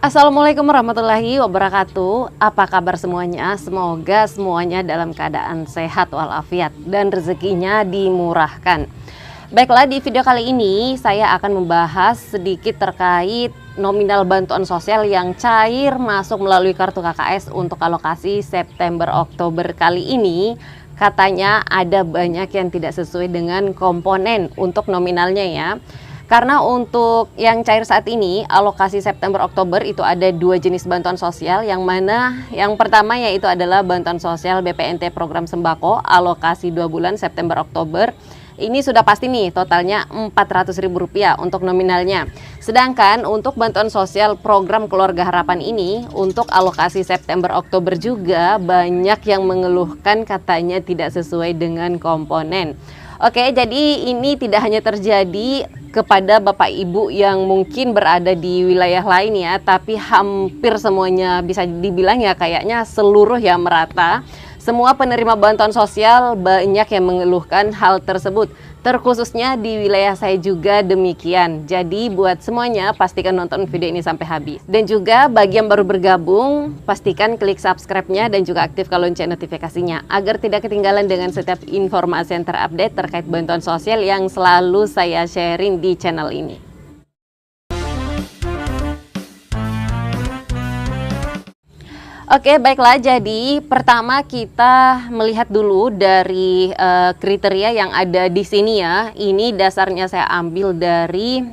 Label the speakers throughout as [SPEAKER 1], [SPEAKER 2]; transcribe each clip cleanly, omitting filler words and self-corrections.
[SPEAKER 1] Assalamualaikum warahmatullahi wabarakatuh. Apa kabar semuanya? Semoga semuanya dalam keadaan sehat walafiat dan rezekinya dimurahkan. Baiklah, di video kali ini saya akan membahas sedikit terkait nominal bantuan sosial yang cair masuk melalui kartu KKS untuk alokasi September-Oktober kali ini. Katanya ada banyak yang tidak sesuai dengan komponen untuk nominalnya ya. Karena untuk yang cair saat ini, alokasi September-Oktober itu ada dua jenis bantuan sosial, yang mana yang pertama yaitu adalah bantuan sosial BPNT program sembako, alokasi 2 bulan September-Oktober. Ini sudah pasti nih, totalnya Rp400.000 untuk nominalnya. Sedangkan untuk bantuan sosial program Keluarga Harapan ini, untuk alokasi September-Oktober juga banyak yang mengeluhkan katanya tidak sesuai dengan komponen. Oke, jadi ini tidak hanya terjadi kepada Bapak Ibu yang mungkin berada di wilayah lain ya, tapi hampir semuanya bisa dibilang ya kayaknya seluruh ya merata. Semua penerima bantuan sosial banyak yang mengeluhkan hal tersebut. Terkhususnya di wilayah saya juga demikian. Jadi buat semuanya pastikan nonton video ini sampai habis. Dan juga bagi yang baru bergabung, pastikan klik subscribe-nya dan juga aktifkan lonceng notifikasinya agar tidak ketinggalan dengan setiap informasi yang terupdate terkait bantuan sosial yang selalu saya sharing di channel ini. Oke, baiklah. Jadi pertama kita melihat dulu dari kriteria yang ada di sini ya. Ini dasarnya saya ambil dari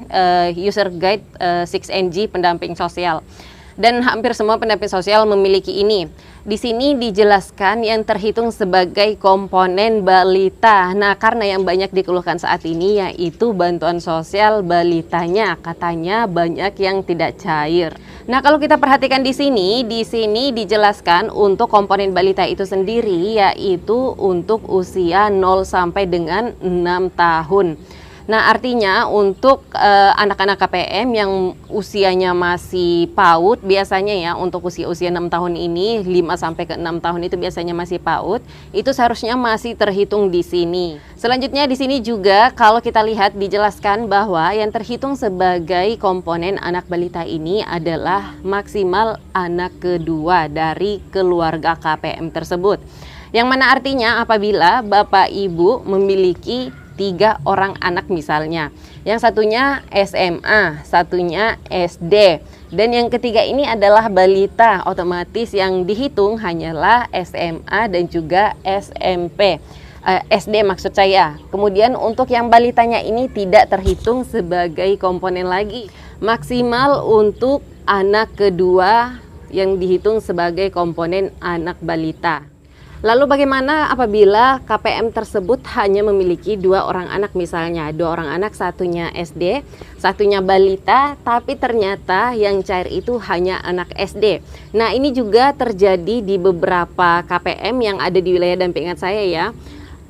[SPEAKER 1] user guide 6NG pendamping sosial. Dan hampir semua pendamping sosial memiliki ini. Di sini dijelaskan yang terhitung sebagai komponen balita. Nah, karena yang banyak dikeluhkan saat ini yaitu bantuan sosial balitanya, katanya banyak yang tidak cair. Nah, kalau kita perhatikan di sini dijelaskan untuk komponen balita itu sendiri yaitu untuk usia 0 sampai dengan 6 tahun. Nah, artinya untuk anak-anak KPM yang usianya masih PAUD, biasanya ya untuk usia 6 tahun ini, 5 sampai ke 6 tahun itu biasanya masih PAUD, itu seharusnya masih terhitung di sini. Selanjutnya di sini juga kalau kita lihat dijelaskan bahwa yang terhitung sebagai komponen anak balita ini adalah maksimal anak kedua dari keluarga KPM tersebut. Yang mana artinya apabila Bapak Ibu memiliki 3 orang anak misalnya, yang satunya SMA, satunya SD, dan yang ketiga ini adalah balita, otomatis yang dihitung hanyalah SMA dan juga SMP, SD maksud saya. Kemudian untuk yang balitanya ini tidak terhitung sebagai komponen lagi, maksimal untuk anak kedua yang dihitung sebagai komponen anak balita. Lalu bagaimana apabila KPM tersebut hanya memiliki 2 orang anak misalnya, 2 orang anak, satunya SD, satunya balita, tapi ternyata yang cair itu hanya anak SD. Nah, ini juga terjadi di beberapa KPM yang ada di wilayah dampingan saya ya.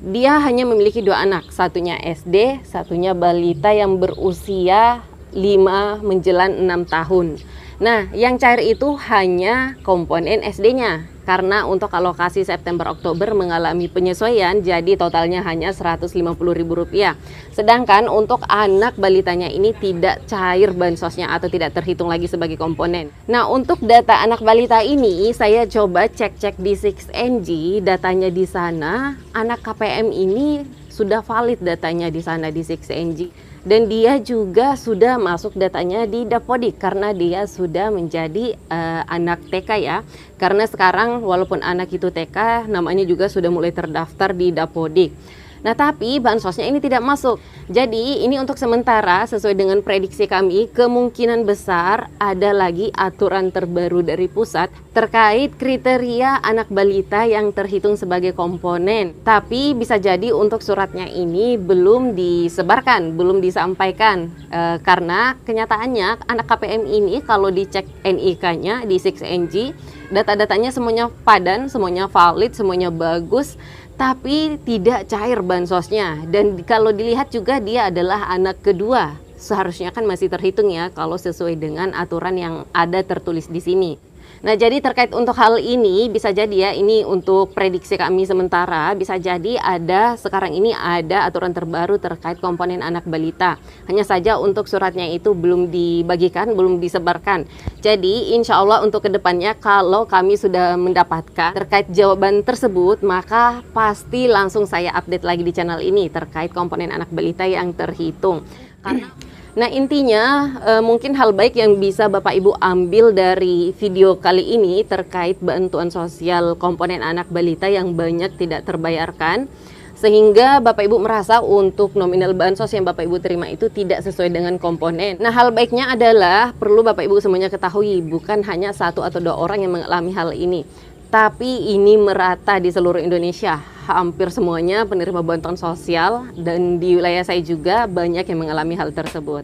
[SPEAKER 1] Dia hanya memiliki 2 anak, satunya SD, satunya balita yang berusia 5 menjelang 6 tahun. Nah, yang cair itu hanya komponen SD-nya. Karena untuk alokasi September-Oktober mengalami penyesuaian, jadi totalnya hanya Rp150.000. Sedangkan untuk anak balitanya ini tidak cair bansosnya atau tidak terhitung lagi sebagai komponen. Nah, untuk data anak balita ini saya coba cek-cek di 6NG, datanya di sana, anak KPM ini sudah valid datanya di sana di 6NG. Dan dia juga sudah masuk datanya di Dapodik karena dia sudah menjadi anak TK ya. Karena sekarang walaupun anak itu TK, namanya juga sudah mulai terdaftar di Dapodik. Nah, tapi bansosnya ini tidak masuk. Jadi ini untuk sementara sesuai dengan prediksi kami, kemungkinan besar ada lagi aturan terbaru dari pusat terkait kriteria anak balita yang terhitung sebagai komponen. Tapi bisa jadi untuk suratnya ini belum disebarkan, belum disampaikan. Karena kenyataannya anak KPM ini kalau dicek NIK-nya di 6NG, data-datanya semuanya padan, semuanya valid, semuanya bagus, tapi tidak cair bansosnya. Dan kalau dilihat juga dia adalah anak kedua, seharusnya kan masih terhitung ya kalau sesuai dengan aturan yang ada tertulis di sini. Nah, jadi terkait untuk hal ini, bisa jadi ya, ini untuk prediksi kami sementara, bisa jadi sekarang ini ada aturan terbaru terkait komponen anak balita. Hanya saja untuk suratnya itu belum dibagikan, belum disebarkan. Jadi, insya Allah untuk kedepannya kalau kami sudah mendapatkan terkait jawaban tersebut, maka pasti langsung saya update lagi di channel ini terkait komponen anak balita yang terhitung. Nah, intinya mungkin hal baik yang bisa Bapak Ibu ambil dari video kali ini terkait bantuan sosial komponen anak balita yang banyak tidak terbayarkan, sehingga Bapak Ibu merasa untuk nominal bansos yang Bapak Ibu terima itu tidak sesuai dengan komponen. Nah, hal baiknya adalah perlu Bapak Ibu semuanya ketahui, bukan hanya 1 atau 2 orang yang mengalami hal ini, tapi ini merata di seluruh Indonesia. Hampir semuanya penerima bantuan sosial, dan di wilayah saya juga banyak yang mengalami hal tersebut.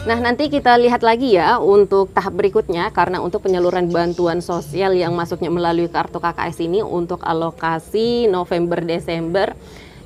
[SPEAKER 1] Nah, nanti kita lihat lagi ya untuk tahap berikutnya, karena untuk penyaluran bantuan sosial yang masuknya melalui kartu KKS ini untuk alokasi November-Desember,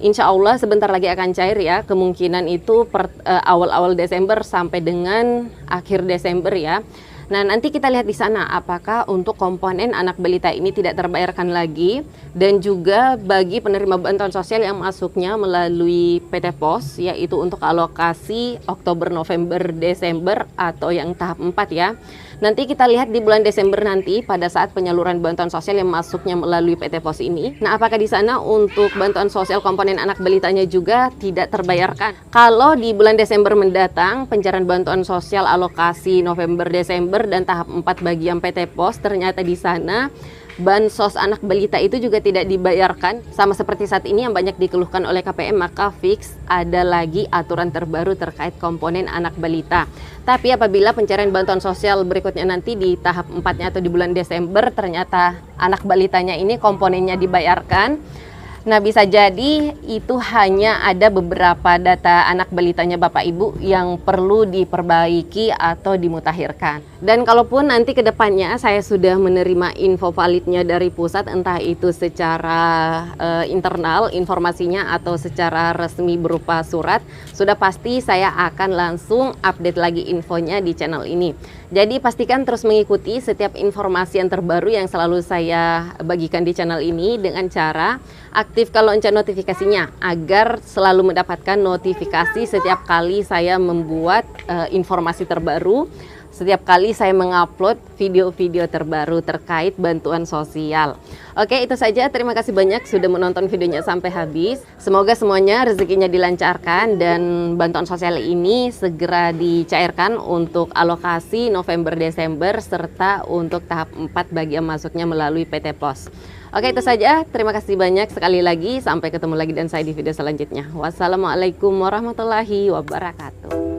[SPEAKER 1] insya Allah sebentar lagi akan cair ya, kemungkinan itu awal-awal Desember sampai dengan akhir Desember ya. Nah, nanti kita lihat di sana apakah untuk komponen anak balita ini tidak terbayarkan lagi, dan juga bagi penerima bantuan sosial yang masuknya melalui PT Pos, yaitu untuk alokasi Oktober, November, Desember atau yang tahap 4 ya. Nanti kita lihat di bulan Desember nanti pada saat penyaluran bantuan sosial yang masuknya melalui PT Pos ini. Nah, apakah di sana untuk bantuan sosial komponen anak balitanya juga tidak terbayarkan? Kalau di bulan Desember mendatang pencairan bantuan sosial alokasi November, Desember dan tahap 4 bagi yang PT Pos, ternyata di sana bansos anak balita itu juga tidak dibayarkan, sama seperti saat ini yang banyak dikeluhkan oleh KPM, maka fix ada lagi aturan terbaru terkait komponen anak balita. Tapi apabila pencairan bantuan sosial berikutnya nanti di tahap 4-nya atau di bulan Desember ternyata anak balitanya ini komponennya dibayarkan, nah bisa jadi itu hanya ada beberapa data anak balitanya Bapak Ibu yang perlu diperbaiki atau dimutakhirkan. Dan kalaupun nanti ke depannya saya sudah menerima info validnya dari pusat, entah itu secara internal informasinya atau secara resmi berupa surat, sudah pasti saya akan langsung update lagi infonya di channel ini. Jadi pastikan terus mengikuti setiap informasi yang terbaru yang selalu saya bagikan di channel ini dengan cara aktifkan lonceng notifikasinya agar selalu mendapatkan notifikasi setiap kali saya membuat informasi terbaru, setiap kali saya mengupload video-video terbaru terkait bantuan sosial. Oke, itu saja. Terima kasih banyak sudah menonton videonya sampai habis. Semoga semuanya rezekinya dilancarkan dan bantuan sosial ini segera dicairkan untuk alokasi November-Desember serta untuk tahap 4 bagi yang masuknya melalui PT Pos. Oke, itu saja. Terima kasih banyak sekali lagi. Sampai ketemu lagi dan saya di video selanjutnya. Wassalamualaikum warahmatullahi wabarakatuh.